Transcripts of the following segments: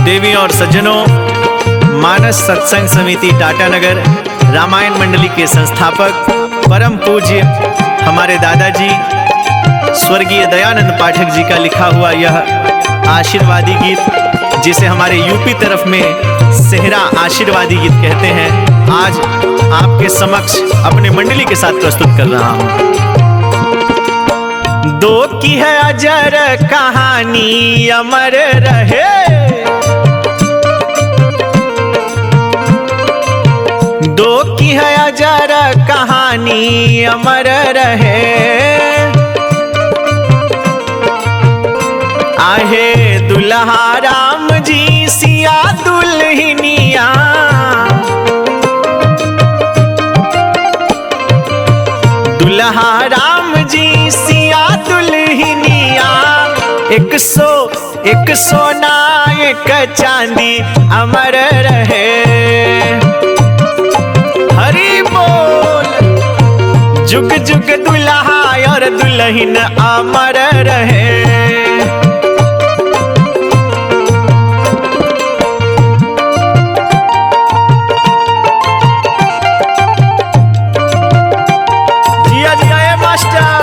देवी और सज्जनों, मानस सत्संग समिति टाटानगर रामायण मंडली के संस्थापक परम पूज्य हमारे दादाजी स्वर्गीय दयानंद पाठक जी का लिखा हुआ यह आशीर्वादी गीत, जिसे हमारे यूपी तरफ में सेहरा आशीर्वादी गीत कहते हैं, आज आपके समक्ष अपने मंडली के साथ प्रस्तुत कर रहा हूँ। दो की है अजर कहानी अमर रहे, दो की है अजर कहानी अमर रहे। आहे दुल्हा राम जी सिया दुल्हनिया, दुल्हा राम जी सिया दुल्हनिया। एक सोना एक चांदी अमर रहे। हरि बोल। जुग जुग दुल्हा और दुल्हन अमर रहे। जिया जिया ए मास्टर।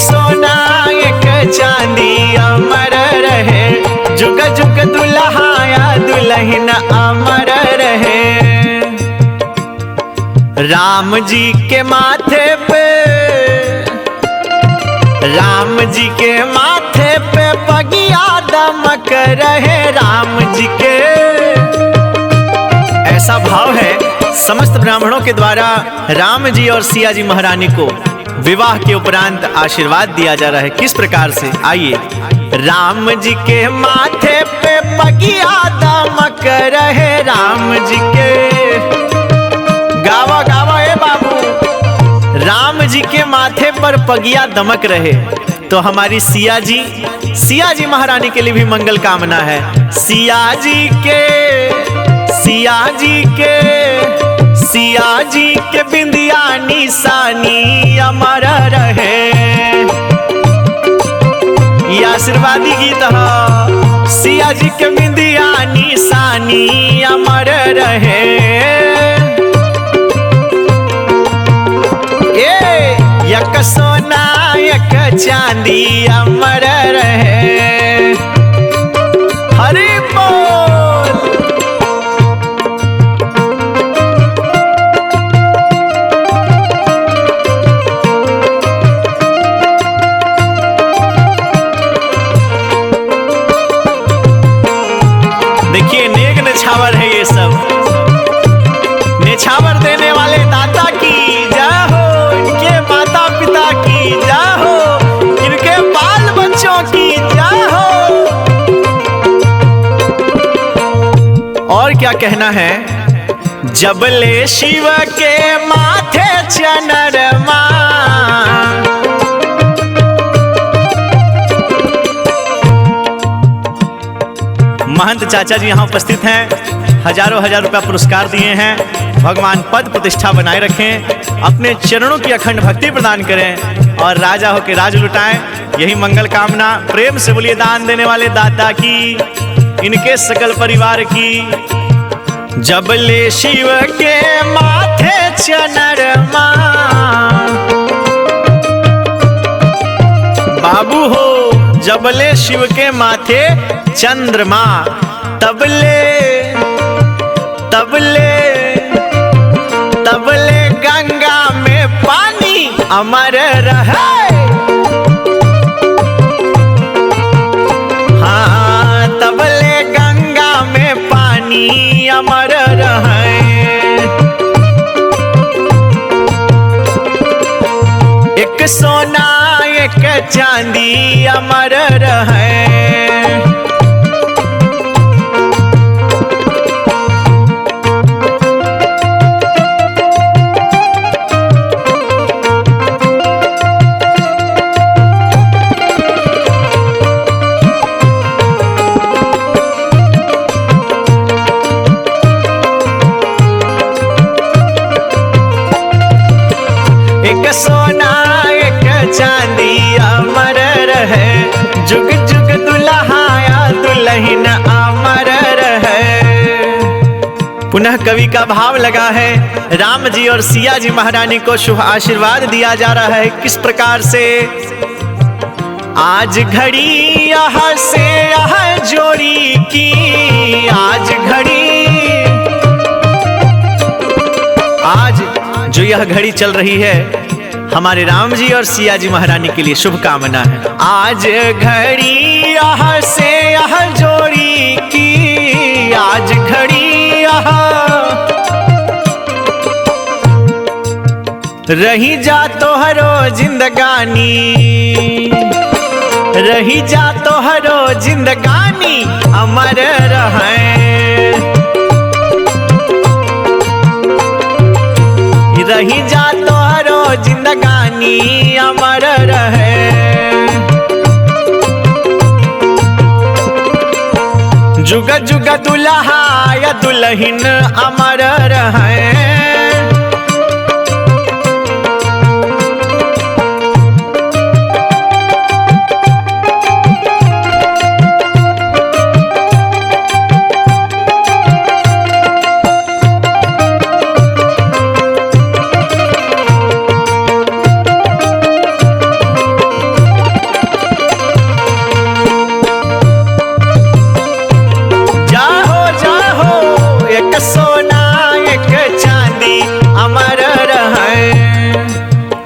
सोना एक चांदी अमर रहे। जुग जुग दुल्हा दुल्हन अमर रहे। राम जी के माथे पे, राम जी के माथे पे पगिया दमक रहे। राम जी के ऐसा भाव है, समस्त ब्राह्मणों के द्वारा राम जी और सिया जी महारानी को विवाह के उपरांत आशीर्वाद दिया जा रहा है। किस प्रकार से, आइए। राम जी के माथे पे पगिया दमक रहे। राम जी के गावा गावा ए बाबू। राम जी के माथे पर पगिया दमक रहे तो हमारी सिया जी महारानी के लिए भी मंगल कामना है। सिया जी के बिंदिया निशानी अमर रहे। ये आशीर्वादी गीत है। सिया जी के बिंदिया निशानी अमर रहे। एक सोना एक चांदी अमर रहे। हरि बोल। देखिए नेक नेछावर है ये सब। नेछावर देने वाले दाता की जय हो, इनके माता पिता की जय हो, इनके बाल बच्चों की जय हो। और क्या कहना है। जबले शिव के माथे चनरमा, महंत चाचा जी यहाँ उपस्थित हैं, हजारों हजार रुपया पुरस्कार दिए हैं। भगवान पद प्रतिष्ठा बनाए रखें, अपने चरणों की अखंड भक्ति प्रदान करें और राजा होकर राज लुटाएं। यही मंगल कामना। प्रेम से बोलिए दान देने वाले दाता की, इनके सकल परिवार की। जबले शिव के माथे चनरमा, बाबू हो। जबले शिव के माथे चंद्रमा, तबले गंगा में पानी अमर रहे। हाँ, तबले गंगा में पानी अमर रहे। एक सोना एक चांदी अमर रहे। अमर रहे। पुनः कवि का भाव लगा है, राम जी और सिया जी महारानी को शुभ आशीर्वाद दिया जा रहा है। किस प्रकार से? आज घड़ी यहाँ से यहाँ जोड़ी की, आज घड़ी, आज जो यह घड़ी चल रही है हमारे राम जी और सिया जी महारानी के लिए शुभकामना है। आज घड़ी यहाँ से यहाँ जोड़ी की, आज घड़ी यहाँ रही जा तो हरो जिंदगानी, रही जा तो हरो जिंदगानी अमर रहे। रही जा तो हरो जिंदगानी अमर रहे। जुग जुग दुल्हा या दुल्हन अमर रहे।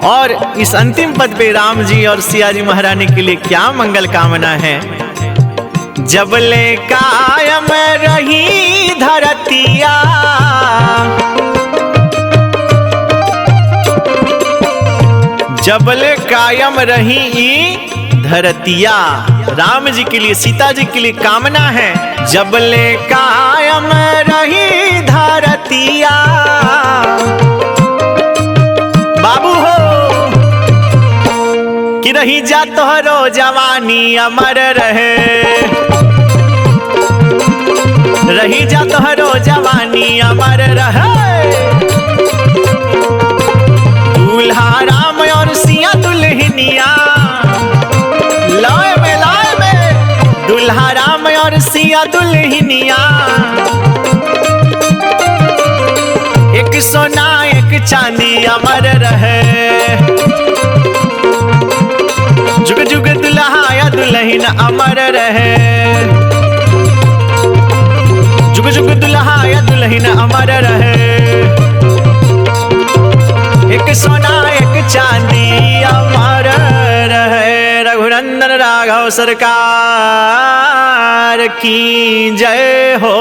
और इस अंतिम पद पे राम जी और सिया जी महारानी के लिए क्या मंगल कामना है। जबले कायम रही धरतिया, जबले कायम रही धरतिया, राम जी के लिए, सीता जी के लिए कामना है। जबले कायम रही धरतिया, बाबू हो कि रही जा तोहरो जवानी अमर रहे। रही जा तोहरो जवानी अमर रहे। दूल्हा राम और सिया दुल्हनिया, लाए में दूल्हा राम और सिया दुल्हनिया, एक सोना एक चांदी अमर रहे। जुग जुग दुल्हा या दुल्हन अमर रहे। जुग जुग दुल्हा या दुल्हन अमर रहे। एक सोना एक चांदी अमर रहे। रघुनंदन राघव सरकार की जय हो।